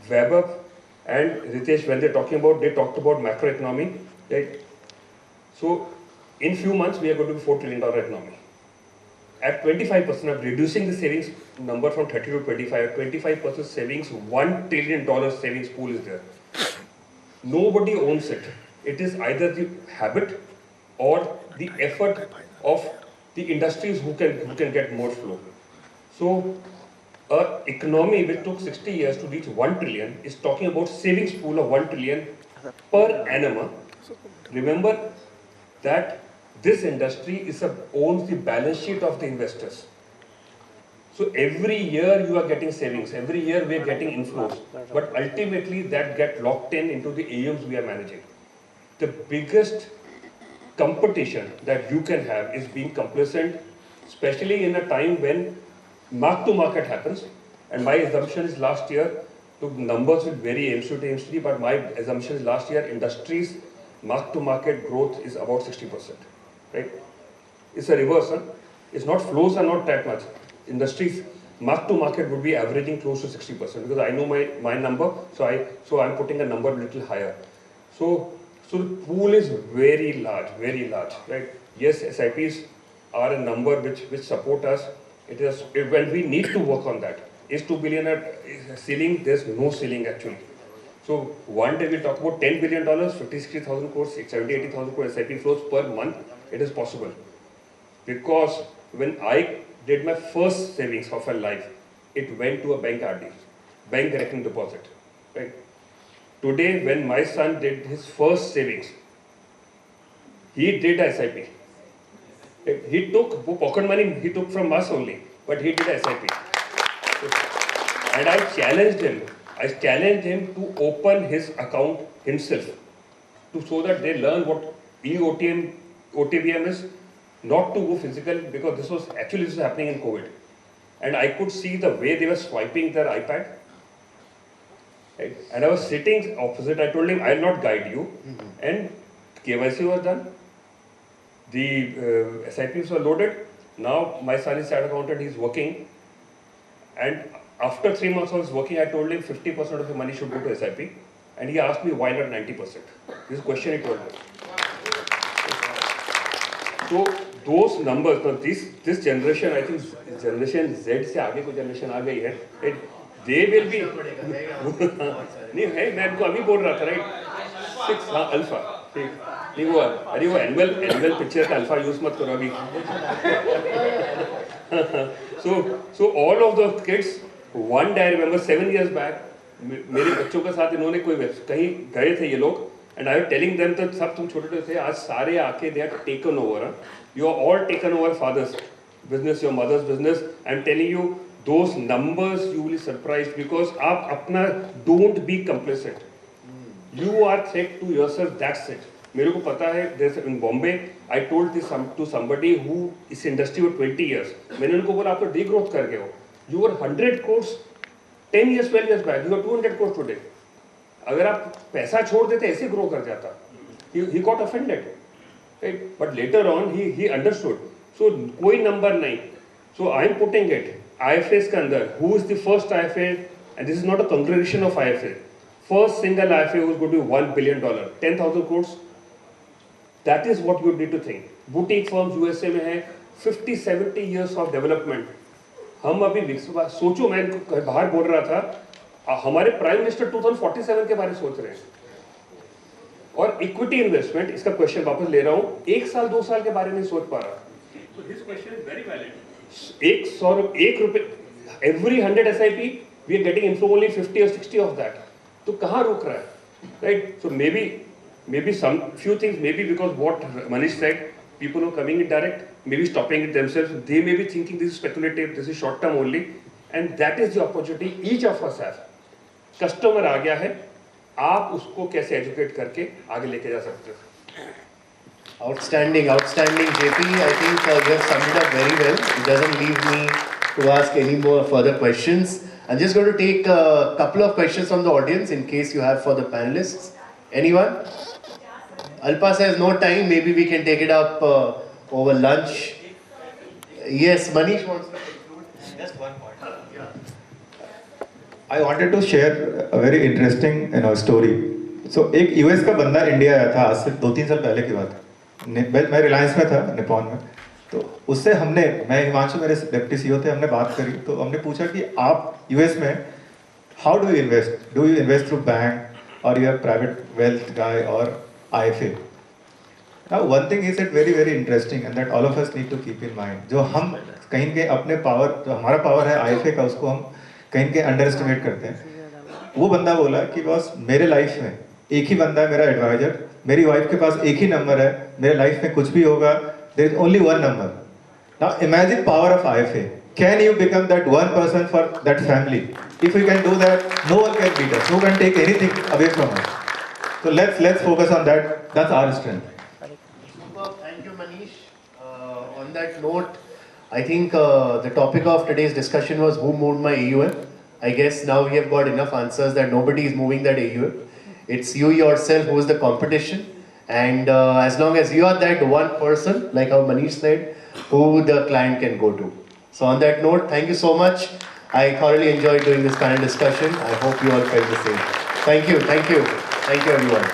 Weber and Ritesh, when they talked about macroeconomy, right? So in few months, we are going to be $4 trillion economy. At 25% of reducing the savings number from 30 to 25, at 25% savings, $1 trillion savings pool is there. Nobody owns it. It is either the habit or the effort of the industries who can get more flow. So, an economy which took 60 years to reach 1 trillion is talking about savings pool of 1 trillion per annum. Remember that this industry owns the balance sheet of the investors. So every year you are getting savings, every year we are getting inflows, but ultimately that get locked into the AUMs we are managing. The biggest competition that you can have is being complacent, especially in a time when mark to market happens. And my assumption is last year, the numbers will vary AMC to AMC, but my assumption is last year industries mark to market growth is about 60%, right? It's a reverse, it's not, flows are not that much. Industries mark to market would be averaging close to 60% because I know my number, so I'm putting a number a little higher. So the pool is very large, right? Yes, SIPs are a number which support us. When we need to work on that. Is 2 billion a ceiling? There's no ceiling actually. So one day we'll talk about $10 billion, 50-60,000 crores, 70-80,000 crores SIP flows per month. It is possible because when I did my first savings of my life, it went to a bank RD, bank reckoning deposit, right? Today, when my son did his first savings, he did SIP. He took pocket money, he took from us only, but he did SIP. And I challenged him to open his account himself, so that they learn what OTBM is, not to go physical, because this was happening in COVID. And I could see the way they were swiping their iPad. Right? And I was sitting opposite, I told him, I'll not guide you. And KYC was done. The SIPs were loaded. Now my son is chartered accountant, he's working. And after 3 months I was working, I told him 50% of the money should go to SIP. And he asked me, why not 90%? This question he told me. So those numbers, now this generation, I think generation Z से आगे कोई generation आ गई है, they will be नहीं है, मैं इनको अभी बोल रहा था राइट 6 हाँ अल्फा ठीक नहीं वो अरे वो एनुअल पिक्चर का अल्फा यूज मत करो अभी so all of the kids one day I remember 7 years back मेरे बच्चों के साथ इन्होंने कोई कहीं गए थे ये लोग and I was telling them that सब तुम छोटे थे आज सारे आके they are taken over you are all taken over father's business your mother's business I'm telling you those numbers you will be surprised because आप अपना don't be complacent you are threat to yourself that's it मेरे को पता है there's in Bombay I told this to somebody who is industry for 20 years मैंने उनको बोला आप तो degrowth कर गए हो you were 100 crores 10 years 12 years back you are 200 crores today अगर आप पैसा छोड़ देते ऐसे ग्रो कर जाता he got offended right? But later on he understood so कोई नंबर नहीं so I am putting it IFAs के अंदर who is the first IFA and this is not a congregation of IFA first single IFA who is going to be $1 billion 10,000 crores that is what you need to think boutique firms USA में है 50-70 years of development हम अभी सोचो मैं बाहर बोल रहा था हमारे प्राइम मिनिस्टर 2047 के बारे में सोच रहे हैं और इक्विटी इन्वेस्टमेंट इसका क्वेश्चन वापस ले रहा हूं 1 साल 2 साल के बारे में सोच पा रहा तो this question is very valid एक रुपए every 100 SIP we are getting inflow only 50 और 60 ऑफ दैट तो कहां रुक रहा है right so maybe some few things maybe because what Manish said people who are coming in direct maybe stopping it themselves they may be thinking this is speculative this is short term only and that is the opportunity each of us have customer आ गया है आप उसको कैसे educate करके आगे लेके जा सकते हो Outstanding JP. I think you have summed it up very well. It doesn't leave me to ask any more further questions. I'm just going to take a couple of questions from the audience in case you have for the panelists. Anyone? Alpa says no time. Maybe we can take it up over lunch. Yes, Manish wants to conclude. Just one point. I wanted to share a very interesting story. So एक US का बंदा India आया था आज से 2-3 साल पहले की बात है मैं रिलायंस में था निपॉन में तो उससे मैं हिमांशु मेरे डिप्टी CEO थे हमने बात करी तो हमने पूछा कि आप US में how do you invest through bank और you are private wealth guy और IFA. Now one thing is that very interesting and that all of us need to keep in mind. जो हम कहीं के अपने पावर जो हमारा पावर है IFA का उसको हम कहीं के अंडर एस्टिमेट करते हैं वो बंदा बोला कि बॉस मेरे लाइफ में एक ही बंदा है मेरा एडवाइजर मेरी वाइफ के पास एक ही नंबर है मेरे लाइफ में कुछ भी होगा there is only one number now imagine power of IFA can you become that one person for that family if we can do that no one can beat us no one can take anything away from us so let's focus on that that's our strength. Thank you Manish. On that note I think the topic of today's discussion was who moved my AUM. I guess now we have got enough answers that nobody is moving that AUM. It's you yourself who is the competition. And as long as you are that one person, like how Manish said, who the client can go to. So on that note, thank you so much. I thoroughly enjoyed doing this panel discussion. I hope you all felt the same. Thank you everyone.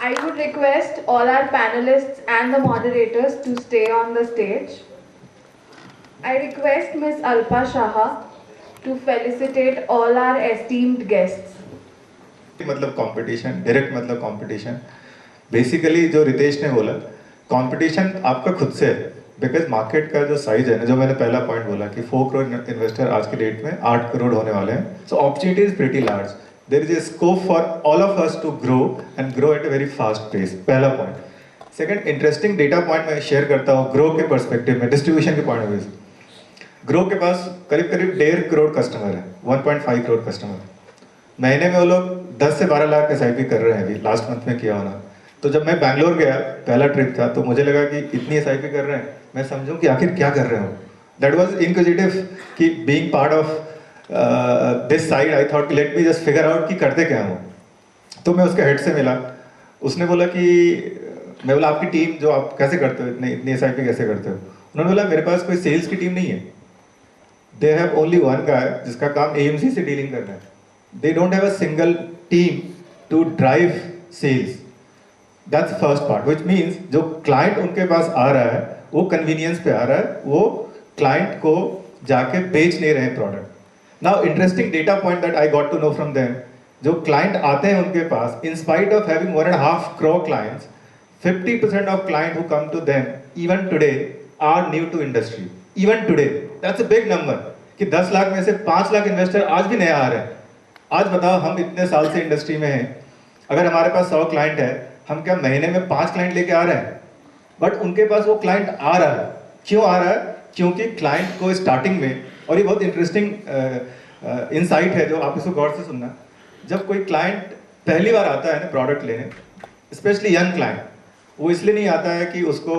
I would request all our panelists and the moderators to stay on the stage. I request Ms. Alpa Shaha to felicitate all our esteemed guests. मतलब competition direct मतलब competition basically जो रितेश ने बोला competition आपका खुद से है because market का जो साइज है ना जो मैंने पहला पॉइंट बोला कि 4 करोड़ इन्वेस्टर आज के डेट में 8 करोड़ होने वाले हैं so opportunity is pretty large there is a scope for all of us to grow and grow at a very fast pace पहला point second interesting data point मैं शेयर करता हूँ ग्रो के पर्सपेक्टिव में डिस्ट्रीब्यूशन के point of view से Groww के पास करीब 1.5 करोड़ कस्टमर है 1.5 करोड़ कस्टमर महीने में वो लोग 10 से 12 लाख SIP कर रहे हैं अभी लास्ट मंथ में किया होना तो जब मैं बैंगलोर गया पहला ट्रिप था तो मुझे लगा कि इतनी SIP कर रहे हैं मैं समझूं कि आखिर क्या कर रहे हो दैट वाज इनक्विजिटिव कि being part of this side I thought let me just figure out कि करते क्या हो तो मैं उसके हेड से मिला उसने बोला कि मैं बोला आपकी टीम जो आप कैसे करते हो इतनी SIP कैसे करते हो उन्होंने बोला मेरे पास कोई सेल्स की टीम नहीं है they have only one guy जिसका काम AMC से डीलिंग करना है they don't have a single team to drive sales that's first part, which means जो क्लाइंट उनके पास आ रहा है वो कन्वीनियंस पे आ रहा है, वो क्लाइंट को जाके बेच नहीं रहे product. Now interesting data point that I got to know from them, जो क्लाइंट आते हैं उनके पास, in spite of having 1.5 crore clients, 50% of clients who come to them even today are new to industry. Even today, that's a big number. कि 10 लाख में से 5 lakh investor आज भी नए आ रहे हैं। आज बताओ, हम इतने साल से इंडस्ट्री में हैं, अगर हमारे पास 100 क्लाइंट है, हम क्या महीने में 5 क्लाइंट लेके आ रहे हैं? बट उनके पास वो क्लाइंट आ रहा है। क्यों आ रहा है? क्योंकि क्लाइंट को स्टार्टिंग में, और ये बहुत इंटरेस्टिंग इनसाइट है जो आप इसको गौर से सुनना, जब कोई क्लाइंट पहली बार आता है ना प्रोडक्ट लेने, स्पेशली यंग क्लाइंट, वो इसलिए नहीं आता है कि उसको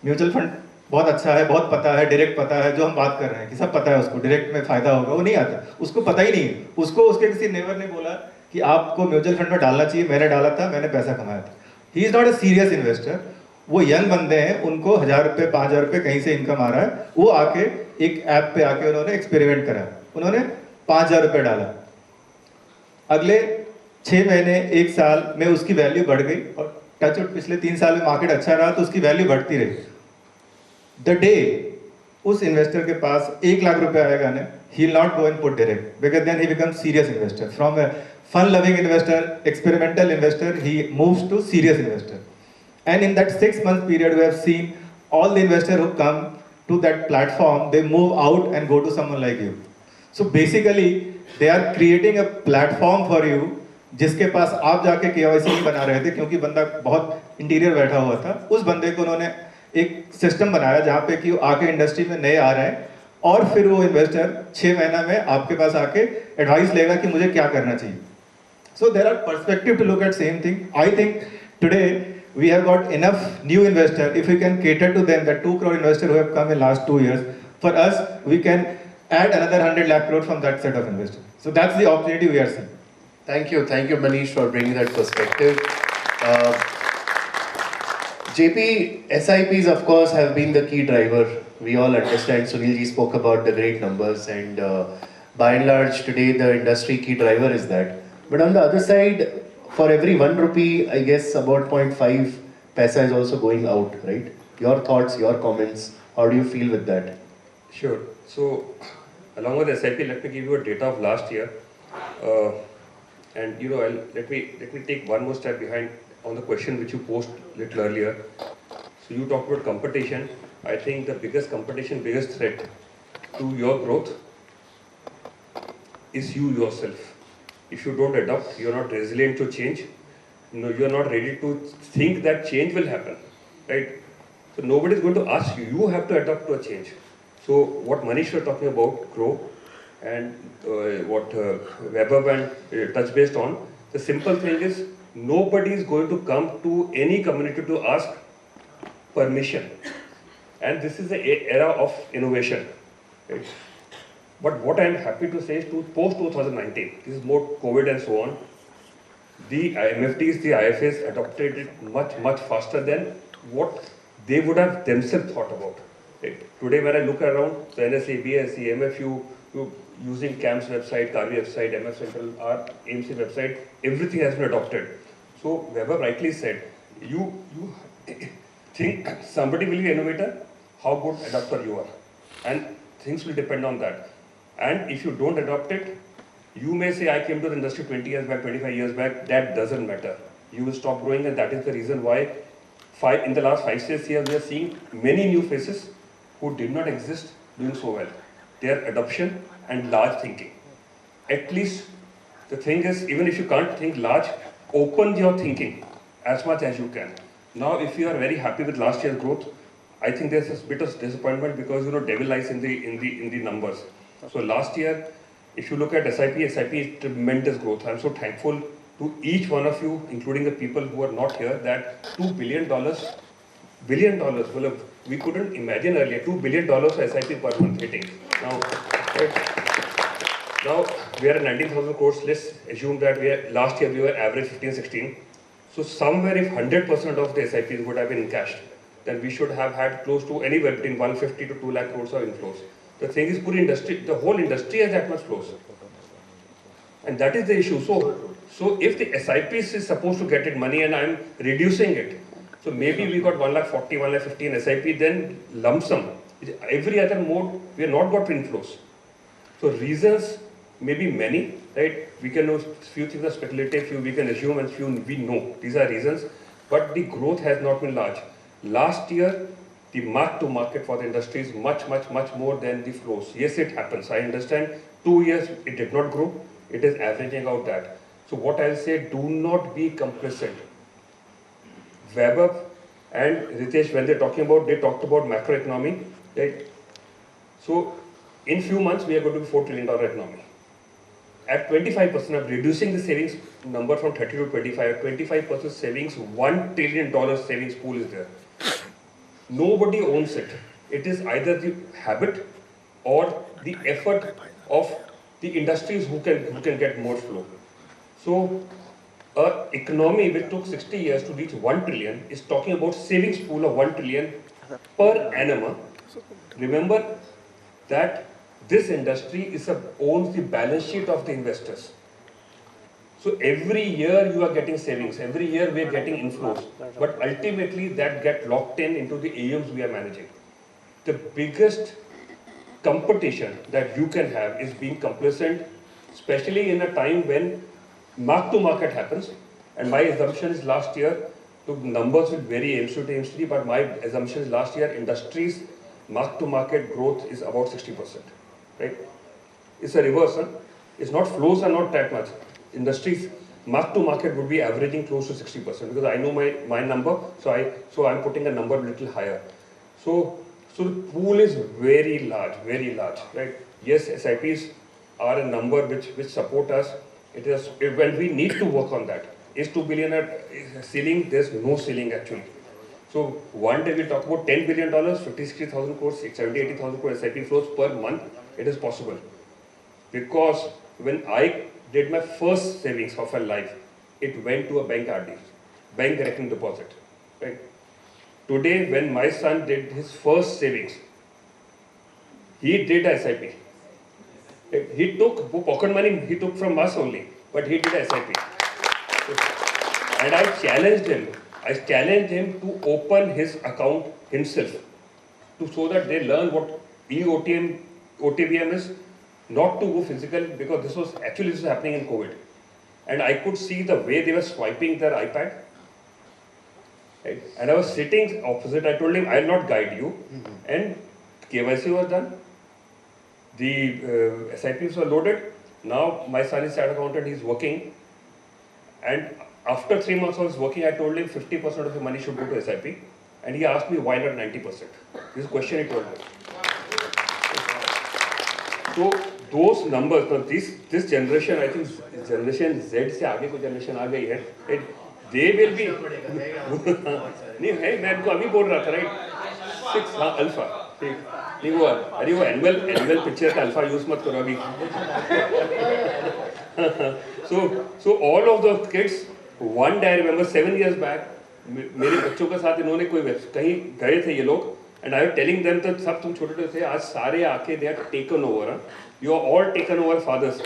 म्यूचुअल फंड बहुत अच्छा है, बहुत पता है, डायरेक्ट पता है, जो हम बात कर रहे हैं कि सब पता है उसको, डायरेक्ट में फायदा होगा, वो नहीं आता, उसको पता ही नहीं है। उसको उसके किसी नेबर ने बोला कि आपको म्यूचुअल फंड में डालना चाहिए, मैंने डाला था, मैंने पैसा कमाया था। He is not a serious investor. वो यंग बंदे हैं, उनको 1000 रुपये 5000 रुपये कहीं से इनकम आ रहा है, वो आके एक ऐप पे आके उन्होंने एक्सपेरिमेंट करा, उन्होंने 5000 रुपये डाला, अगले 6 महीने 1 साल में उसकी वैल्यू बढ़ गई, और टच वुड पिछले 3 साल में मार्केट अच्छा रहा तो उसकी वैल्यू बढ़ती रही। द डे उस इन्वेस्टर के पास 1 लाख रुपए आएगा ना, he will not go and put direct, because then he becomes serious investor. From a fun loving investor, experimental investor, he moves to serious investor. And in that 6 month period, we have seen all the investors who come to that platform, they move out and go to someone like you. So basically they are creating a platform for you, जिसके पास आप जाके KYC नहीं बना रहे थे, क्योंकि बंदा बहुत इंटीरियर बैठा हुआ था। उस बंदे को उन्होंने एक सिस्टम बनाया जहाँ पे कि आके इंडस्ट्री में नए आ रहे हैं, और फिर वो इन्वेस्टर 6 महीना में आपके पास आके एडवाइस लेगा कि मुझे क्या करना चाहिए। So there are perspective to look at same thing. I think today we have got enough new investor. If we can cater to them, the 2 crore investor who have come in last 2 years, for us we can add another 100 lakh crore from that set of investors. So that's the opportunity we are seeing. Thank you Manish for bringing that perspective. JP, SIPs of course have been the key driver. We all understand, Sunil ji spoke about the great numbers, and by and large today the industry key driver is that. But on the other side, for every 1 rupee, I guess about 0.5 paisa is also going out, right? Your thoughts, your comments, how do you feel with that? Sure. So, along with SIP, let me give you a data of last year, and let me take one more step behind on the question which you posed a little earlier. So you talked about competition. I think the biggest competition, biggest threat to your growth is you yourself. If you don't adapt, you're not resilient to change. You're not ready to think that change will happen, right? So nobody's going to ask you. You have to adapt to a change. So what Manish was talking about, grow, and what Vaibhav and touch based on, the simple thing is nobody is going to come to any community to ask permission. And this is the era of innovation, right? But what I am happy to say is post 2019, this is more COVID and so on, the MFDs, the IFAs adopted it much faster than what they would have themselves thought about. Right? Today when I look around, the NSE, BSE, MFU, using CAM's website, CARVI website, MF Central, our AMC website, everything has been adopted. So Weber rightly said, you think somebody will be an innovator, how good adapter you are. And things will depend on that. And if you don't adopt it, you may say, I came to the industry 20 years back, 25 years back, that doesn't matter. You will stop growing, and that is the reason why in the last 5-6 years, we are seeing many new faces who did not exist doing so well. Their adoption and large thinking. At least the thing is, even if you can't think large, open your thinking as much as you can. Now, if you are very happy with last year's growth, I think there's a bit of disappointment because devil lies in the numbers. So last year, if you look at SIP is tremendous growth. I'm so thankful to each one of you, including the people who are not here, that $2 billion, well, we couldn't imagine earlier, $2 billion for SIP per month hitting. Now we are at 19,000 crores. Let's assume that last year we were average 15-16. So somewhere if 100% of the SIPs would have been encashed, then we should have had close to anywhere between 150 to 2 lakh crores of inflows. The thing is, the whole industry has that much flows. And that is the issue. So if the SIPs is supposed to get it money and I'm reducing it, so maybe we got 1,40,000, 1,50,000 in SIP, then lump sum. Every other mode, we have not got inflows. So reasons may be many, right? We can know few things are speculative, few we can assume, and few we know. These are reasons, but the growth has not been large. Last year, the mark to market for the industry is much more than the flows. Yes, it happens. I understand 2 years it did not grow. It is averaging out that. So what I'll say, do not be complacent. Vaibhav and Ritesh, when they talked about macroeconomy, right? So in few months, we are going to be $4 trillion economy. At 25%, of reducing the savings number from 30 to 25, at 25% savings, $1 trillion savings pool is there. Nobody owns it. It is either the habit or the effort of the industries who can get more flow. So, an economy which took 60 years to reach 1 trillion is talking about savings pool of 1 trillion per annum. Remember that this industry owns the balance sheet of the investors. So every year you are getting savings, every year we are getting inflows, but ultimately that get locked into the AUMs we are managing. The biggest competition that you can have is being complacent, especially in a time when mark to market happens. And my assumption is last year, the numbers will vary AMC, but my assumption is last year industries mark to market growth is about 60%, right? It's a reverse, huh? It's not, flows are not that much. Industries mark to market would be averaging close to 60% because I know my number, so I'm putting a number a little higher. So the pool is very large, right? Yes, SIPs are a number which support us. It is when we need to work on that. Is 2 billion a ceiling? There's no ceiling actually. So one day we'll talk about $10 billion, 50,000-60,000 crores, 70,000-80,000 crores SIP flows per month. It is possible because when I did my first savings of my life, it went to a bank RD, bank reckoning deposit, right? Today, when my son did his first savings, he did SIP. He took pocket money, he took from us only, but he did SIP. And I challenged him to open his account himself, so that they learn what OTBM is, not to go physical, because this was happening in COVID. And I could see the way they were swiping their iPad. Right? And I was sitting opposite. I told him, I will not guide you. And KYC was done. The SIPs were loaded. Now my son is chartered accountant, he's working. And after 3 months I was working, I told him 50% of your money should go to SIP. And he asked me, why not 90%? This question he told me. So those numbers, now this generation, I think generation Z से आगे कोई generation आ गई है, they will be नहीं है, मैं आपको अभी बोल रहा था, right? 6 हाँ अल्फा, ठीक नहीं वो अरे वो एनुअल पिक्चर का अल्फा यूज मत करो अभी. So all of those kids, one day I remember 7 years back, मेरे बच्चों के साथ इन्होंने कोई कहीं गए थे ये लोग. And I was telling them that सब तुम छोटे थे, आज सारे आके they are taken over. You are all taken over father's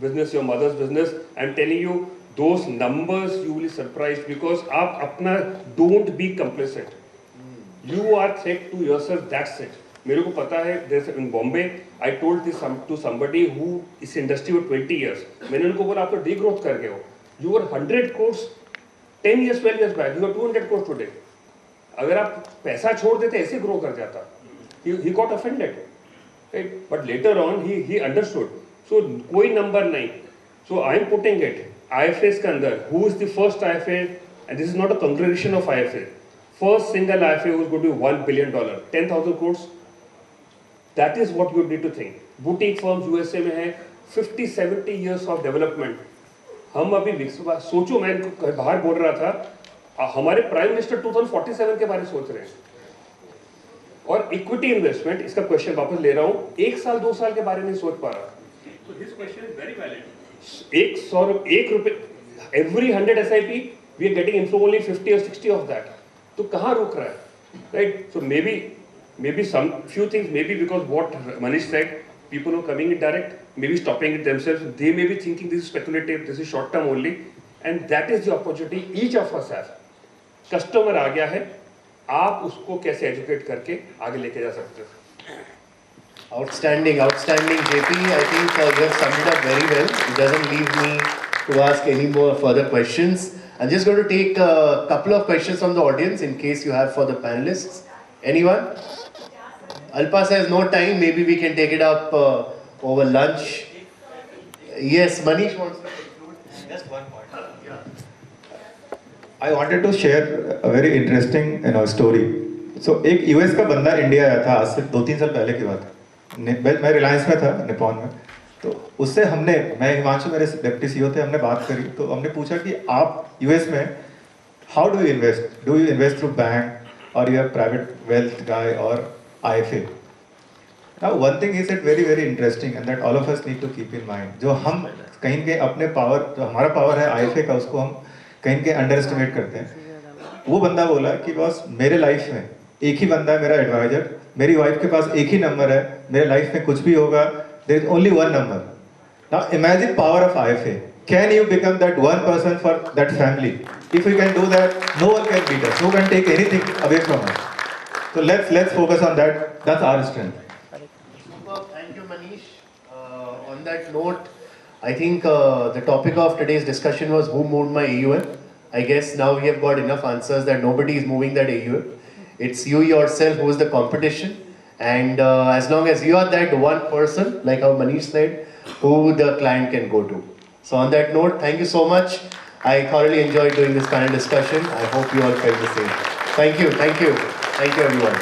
business, your mother's business. I'm telling you, those numbers you will be surprised because आप अपना don't be complacent. You are threat to yourself. That's it. मेरे को पता है. There's in Bombay, I told this to somebody who is industry for 20 years. मैंने उनको बोला आप तो degrowth कर गए हो. You were 100 crores 10 years, 12 years back. You are 200 crores today. अगर आप पैसा छोड़ देते ऐसे ग्रो कर जाता. He got offended, right? But later on he understood. So कोई नंबर नहीं. So I am putting it IFAs के अंदर. Who is the first IFA? And this is not a congregation of IFA. First single IFA who is going to be $1 billion, 10,000 crores. That is what you need to think. Boutique firms USA में हैं 50-70 years of development. हम अभी सोचो, मैं बाहर बोल रहा था, हमारे प्राइम मिनिस्टर 2047 के बारे में सोच रहे हैं. और इक्विटी इन्वेस्टमेंट, इसका क्वेश्चन वापस ले रहा हूं, 1 साल 2 साल के बारे में सोच पा रहा. So his question is very valid. 1 रुपए every 100 SIP we are getting inflow only 50 or 60 of that. तो कहाँ रुक रहा है, right? So maybe some few things, maybe because what Manish said, people who are coming in direct, maybe stopping it themselves. They may be thinking this is speculative, this is short term only, and that is the opportunity each of us has. Customer आ गया है, आप उसको कैसे educate करके आगे लेके जा सकते हो? Outstanding, outstanding, JP. I think you have summed it up very well. It doesn't leave me to ask any more further questions. I'm just going to take a couple of questions from the audience in case you have for the panelists. Anyone? Alpa says no time. Maybe we can take it up over lunch. Yes, Manish wants to conclude. Just one point. I wanted to share a very interesting story. So एक US का बंदा India आया था आज से 2-3 साल पहले की बात है. मैं रिलायंस में था निपॉन में, तो उससे मैं हिमांशु मेरे डिप्टी सीईओ थे, हमने बात करी तो हमने पूछा कि आप यूएस में how do you invest through bank और you are private wealth guy और IFA. Now one thing is it very very interesting and that all of us need to keep in mind. जो हम कहीं के अपने power, जो हमारा power है आईएफए का, उसको हम कहीं के अंडर एस्टिमेट करते हैं. वो बंदा बोला कि बॉस मेरे लाइफ में एक ही बंदा है मेरा एडवाइजर, मेरी वाइफ के पास एक ही नंबर है, मेरे लाइफ में कुछ भी होगा there is only one number. Now imagine power of IFA. Can you become that one person for that family? If you can do that, no one can beat us, no can take anything away from us. So let's focus on that. That's our strength. Thank you, Manish. On that note, I think the topic of today's discussion was who moved my AUM. I guess now we have got enough answers that nobody is moving that AUM. It's you yourself who is the competition. And as long as you are that one person, like how Manish said, who the client can go to. So on that note, thank you so much. I thoroughly enjoyed doing this panel discussion. I hope you all felt the same. Thank you, thank you, thank you everyone.